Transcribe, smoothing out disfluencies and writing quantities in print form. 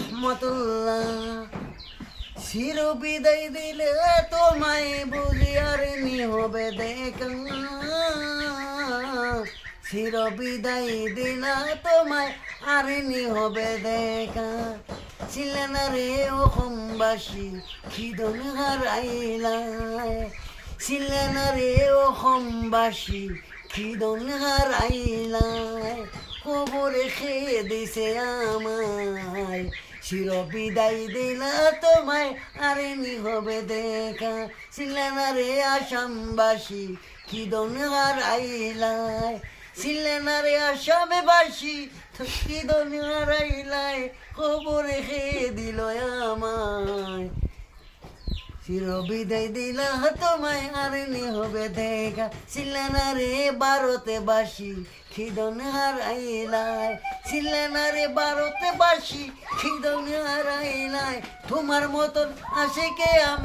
রহমতুল্লাহ। চির বিদায় দিলে তোমায় বুঝি আর নি হবে দেখা, চির বিদায় দিলা তোমায় আর নি হবে দেখা। ছিলে না রে অসমবাসী খিদন হারাইলাই, ছিলে না রে অসমবাসী খিদন হারাইলাই। খবরে খেয়ে দিছে আমায়, চির বিদায় দিলা তোমায় আর নি হবে দেখা। ছিলে না রে আসামবাসী খিদন হারাইলাই, ছিলে না রে আসামবাসী খিদন হারাইলাই। খবরে খেয়ে দিল আমায়, চির বিদায় দিলা তোমায় আর নি হবে দেখা। ছিলে না রে ভারতে বাসী খিদন হারাইলাই, ছিলে না রে ভারতে বাসী খিদন হারাইলাই। তোমার মতন আসে কে আমার